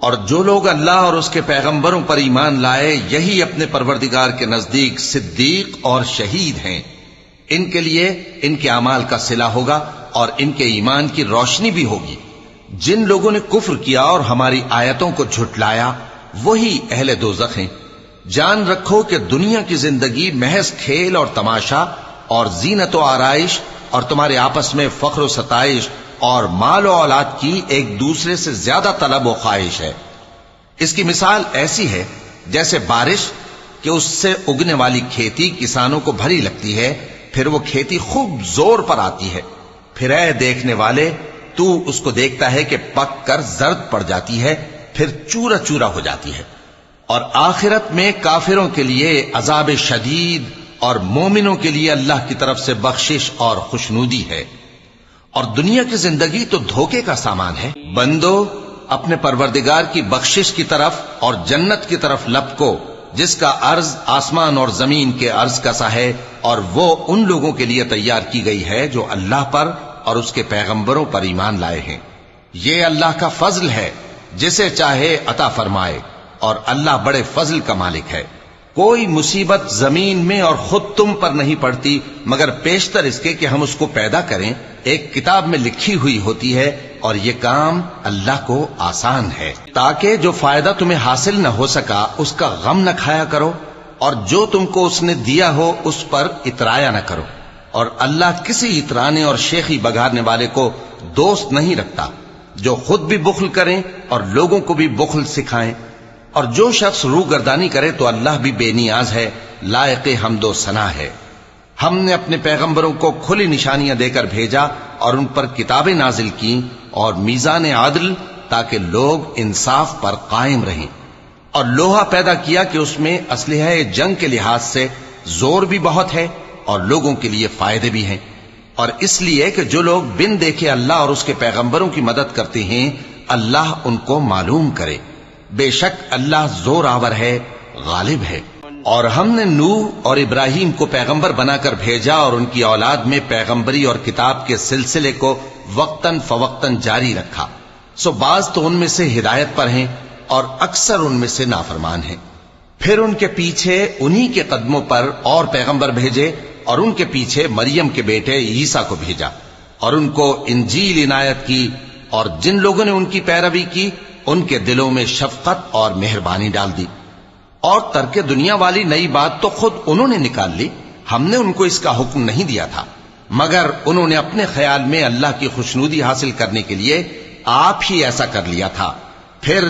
اور جو لوگ اللہ اور اس کے پیغمبروں پر ایمان لائے یہی اپنے پروردگار کے نزدیک صدیق اور شہید ہیں. ان کے لیے ان کے اعمال کا صلہ ہوگا اور ان کے ایمان کی روشنی بھی ہوگی. جن لوگوں نے کفر کیا اور ہماری آیتوں کو جھٹلایا وہی اہل دوزخ ہیں. جان رکھو کہ دنیا کی زندگی محض کھیل اور تماشا اور زینت و آرائش اور تمہارے آپس میں فخر و ستائش اور مال و اولاد کی ایک دوسرے سے زیادہ طلب و خواہش ہے. اس کی مثال ایسی ہے جیسے بارش کہ اس سے اگنے والی کھیتی کسانوں کو بھری لگتی ہے، پھر وہ کھیتی خوب زور پر آتی ہے، پھر اے دیکھنے والے تو اس کو دیکھتا ہے کہ پک کر زرد پڑ جاتی ہے، پھر چورا چورا ہو جاتی ہے. اور آخرت میں کافروں کے لیے عذاب شدید اور مومنوں کے لیے اللہ کی طرف سے بخشش اور خوشنودی ہے. اور دنیا کی زندگی تو دھوکے کا سامان ہے. بندو اپنے پروردگار کی بخشش کی طرف اور جنت کی طرف لپکو جس کا عرض آسمان اور زمین کے عرض کا سا ہے، اور وہ ان لوگوں کے لیے تیار کی گئی ہے جو اللہ پر اور اس کے پیغمبروں پر ایمان لائے ہیں. یہ اللہ کا فضل ہے، جسے چاہے عطا فرمائے، اور اللہ بڑے فضل کا مالک ہے. کوئی مصیبت زمین میں اور خود تم پر نہیں پڑتی مگر پیشتر اس کے کہ ہم اس کو پیدا کریں ایک کتاب میں لکھی ہوئی ہوتی ہے، اور یہ کام اللہ کو آسان ہے. تاکہ جو فائدہ تمہیں حاصل نہ ہو سکا اس کا غم نہ کھایا کرو، اور جو تم کو اس نے دیا ہو اس پر اترایا نہ کرو. اور اللہ کسی اترانے اور شیخی بگاڑنے والے کو دوست نہیں رکھتا جو خود بھی بخل کریں اور لوگوں کو بھی بخل سکھائیں. اور جو شخص روگردانی کرے تو اللہ بھی بے نیاز ہے، لائق حمد و ثنا ہے. ہم نے اپنے پیغمبروں کو کھلی نشانیاں دے کر بھیجا اور ان پر کتابیں نازل کی اور میزان عدل تاکہ لوگ انصاف پر قائم رہیں. اور لوہا پیدا کیا کہ اس میں اسلحہ جنگ کے لحاظ سے زور بھی بہت ہے اور لوگوں کے لیے فائدے بھی ہیں. اور اس لیے کہ جو لوگ بن دیکھے اللہ اور اس کے پیغمبروں کی مدد کرتے ہیں اللہ ان کو معلوم کرے. بے شک اللہ زور آور ہے، غالب ہے. اور ہم نے نوح اور ابراہیم کو پیغمبر بنا کر بھیجا اور ان کی اولاد میں پیغمبری اور کتاب کے سلسلے کو وقتاً فوقتاً جاری رکھا. سو بعض تو ان میں سے ہدایت پر ہیں اور اکثر ان میں سے نافرمان ہیں. پھر ان کے پیچھے انہی کے قدموں پر اور پیغمبر بھیجے اور ان کے پیچھے مریم کے بیٹے عیسیٰ کو بھیجا اور ان کو انجیل عنایت کی. اور جن لوگوں نے ان کی پیروی کی ان کے دلوں میں شفقت اور مہربانی ڈال دی. اور ترک دنیا والی نئی بات تو خود انہوں نے نکال لی، ہم نے ان کو اس کا حکم نہیں دیا تھا، مگر انہوں نے اپنے خیال میں اللہ کی خوشنودی حاصل کرنے کے لیے آپ ہی ایسا کر لیا تھا. پھر